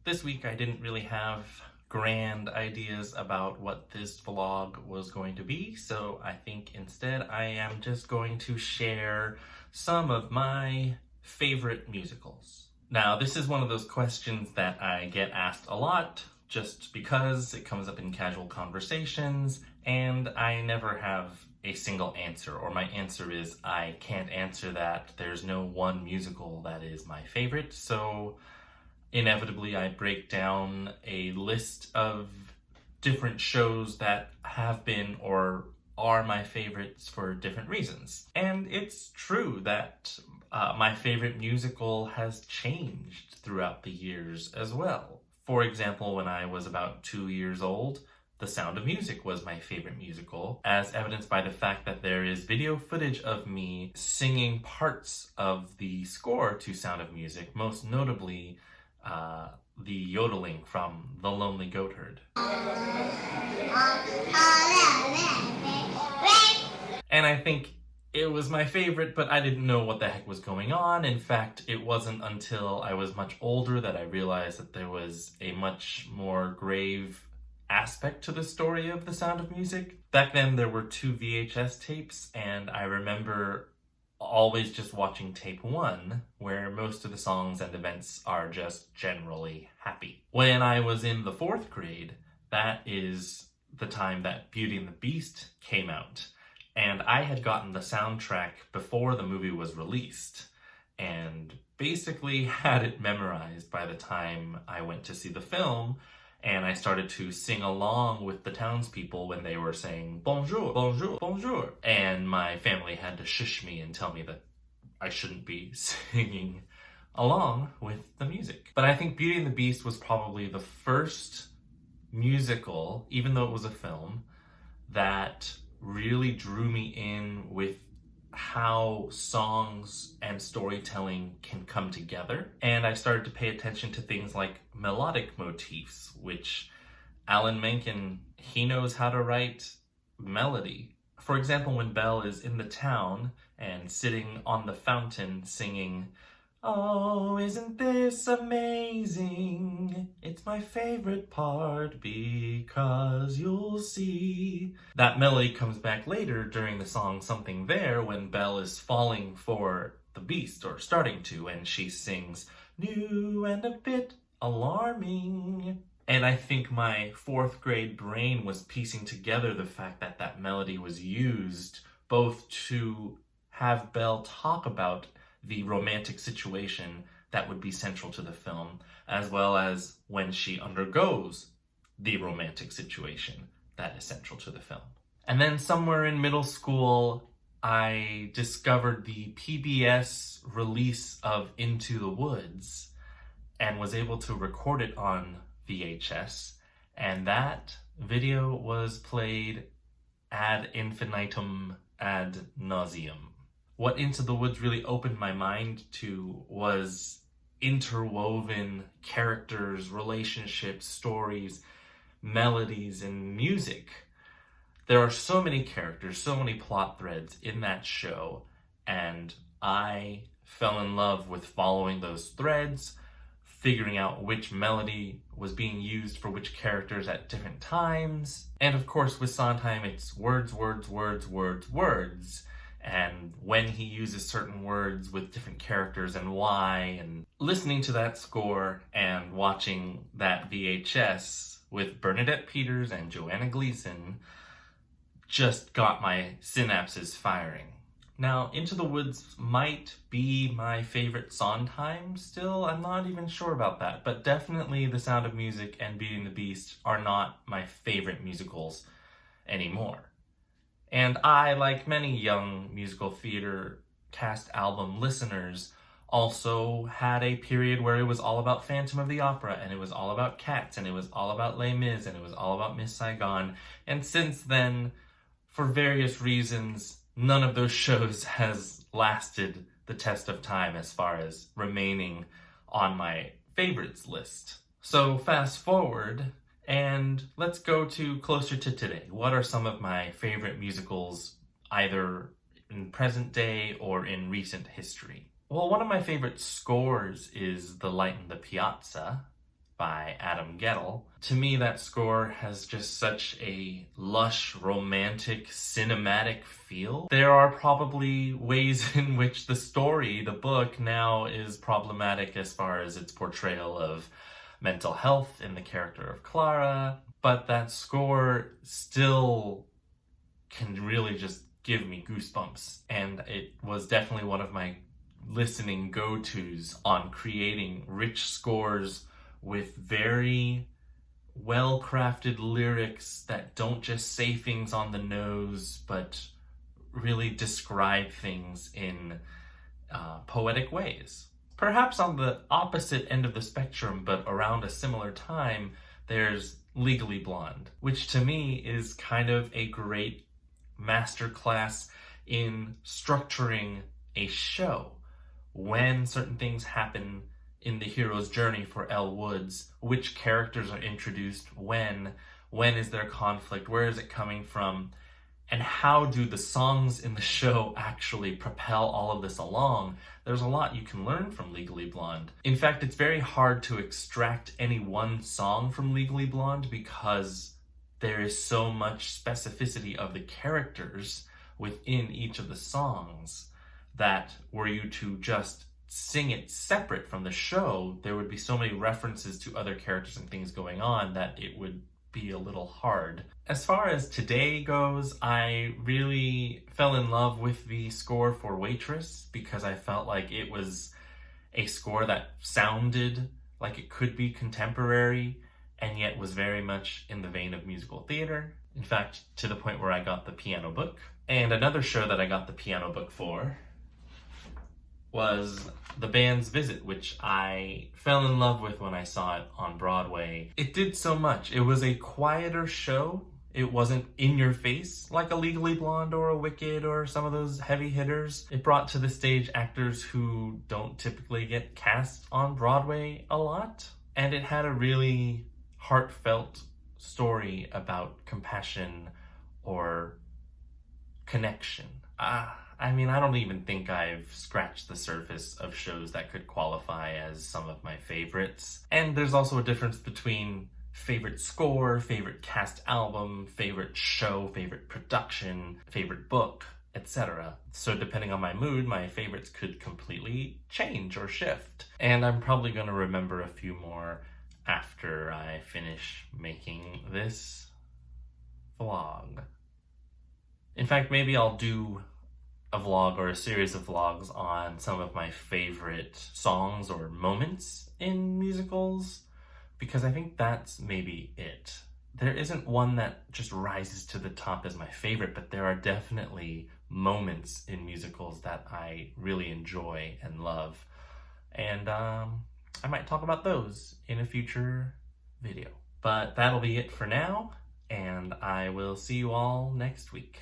This week I didn't really have grand ideas about what this vlog was going to be, so I think instead I am just going to share some of my favorite musicals. Now, this is one of those questions that I get asked a lot just because it comes up in casual conversations, and I never have a single answer, or my answer is I can't answer that. There's no one musical that is my favorite, so inevitably I break down a list of different shows that have been or are my favorites for different reasons. And it's true that my favorite musical has changed throughout the years as well. For example, when I was about 2 years old, The Sound of Music was my favorite musical, as evidenced by the fact that there is video footage of me singing parts of the score to Sound of Music, most notably the yodeling from The Lonely Goatherd. And I think it was my favorite, but I didn't know what the heck was going on. In fact, it wasn't until I was much older that I realized that there was a much more grave aspect to the story of The Sound of Music. Back then there were 2 VHS tapes, and I remember always just watching tape 1, where most of the songs and events are just generally happy. When I was in the 4th grade, that is the time that Beauty and the Beast came out, and I had gotten the soundtrack before the movie was released, and basically had it memorized by the time I went to see the film, and I started to sing along with the townspeople when they were saying bonjour, bonjour, bonjour. And my family had to shush me and tell me that I shouldn't be singing along with the music. But I think Beauty and the Beast was probably the first musical, even though it was a film, that really drew me in with how songs and storytelling can come together. And I started to pay attention to things like melodic motifs, which Alan Menken, he knows how to write melody. For example, when Belle is in the town and sitting on the fountain singing, "Oh, isn't this amazing? It's my favorite part because you'll see." That melody comes back later during the song Something There when Belle is falling for the beast, or starting to, and she sings, "New and a bit alarming." And I think my 4th grade brain was piecing together the fact that that melody was used both to have Belle talk about the romantic situation that would be central to the film, as well as when she undergoes the romantic situation that is central to the film. And then somewhere in middle school, I discovered the PBS release of Into the Woods and was able to record it on VHS, and that video was played ad infinitum ad nauseum. What Into the Woods really opened my mind to was interwoven characters, relationships, stories, melodies, and music. There are so many characters, so many plot threads in that show, and I fell in love with following those threads, figuring out which melody was being used for which characters at different times. And of course, with Sondheim, it's words, words, words, words, words. And when he uses certain words with different characters and why, and listening to that score and watching that VHS with Bernadette Peters and Joanna Gleason just got my synapses firing. Now, Into the Woods might be my favorite Sondheim still. I'm not even sure about that, but definitely The Sound of Music and Beauty and the Beast are not my favorite musicals anymore. And I, like many young musical theater cast album listeners, also had a period where it was all about Phantom of the Opera, and it was all about Cats, and it was all about Les Mis, and it was all about Miss Saigon. And since then, for various reasons, none of those shows has lasted the test of time as far as remaining on my favorites list. So fast forward, and let's go to closer to today. What are some of my favorite musicals, either in present day or in recent history? Well, one of my favorite scores is The Light in the Piazza, by Adam Gettle. To me, that score has just such a lush, romantic, cinematic feel. There are probably ways in which the story, the book, now is problematic as far as its portrayal of mental health in the character of Clara, but that score still can really just give me goosebumps. And it was definitely one of my listening go-tos on creating rich scores with very well-crafted lyrics that don't just say things on the nose, but really describe things in poetic ways. Perhaps on the opposite end of the spectrum, but around a similar time, there's Legally Blonde, which to me is kind of a great masterclass in structuring a show. When certain things happen in the hero's journey for Elle Woods, which characters are introduced, when is there conflict, where is it coming from, and how do the songs in the show actually propel all of this along. There's a lot you can learn from Legally Blonde. In fact, it's very hard to extract any one song from Legally Blonde because there is so much specificity of the characters within each of the songs that were you to just sing it separate from the show, there would be so many references to other characters and things going on that it would be a little hard. As far as today goes, I really fell in love with the score for Waitress because I felt like it was a score that sounded like it could be contemporary and yet was very much in the vein of musical theater. In fact, to the point where I got the piano book. And another show that I got the piano book for was The Band's Visit, which I fell in love with when I saw it on Broadway. It did so much. It was a quieter show. It wasn't in your face like a Legally Blonde or a Wicked or some of those heavy hitters. It brought to the stage actors who don't typically get cast on Broadway a lot. And it had a really heartfelt story about compassion or connection. I mean, I don't even think I've scratched the surface of shows that could qualify as some of my favorites. And there's also a difference between favorite score, favorite cast album, favorite show, favorite production, favorite book, etc. So depending on my mood, my favorites could completely change or shift. And I'm probably going to remember a few more after I finish making this vlog. In fact, maybe I'll do a vlog or a series of vlogs on some of my favorite songs or moments in musicals, because I think that's maybe it. There isn't one that just rises to the top as my favorite, but there are definitely moments in musicals that I really enjoy and love. And I might talk about those in a future video. But that'll be it for now, and I will see you all next week.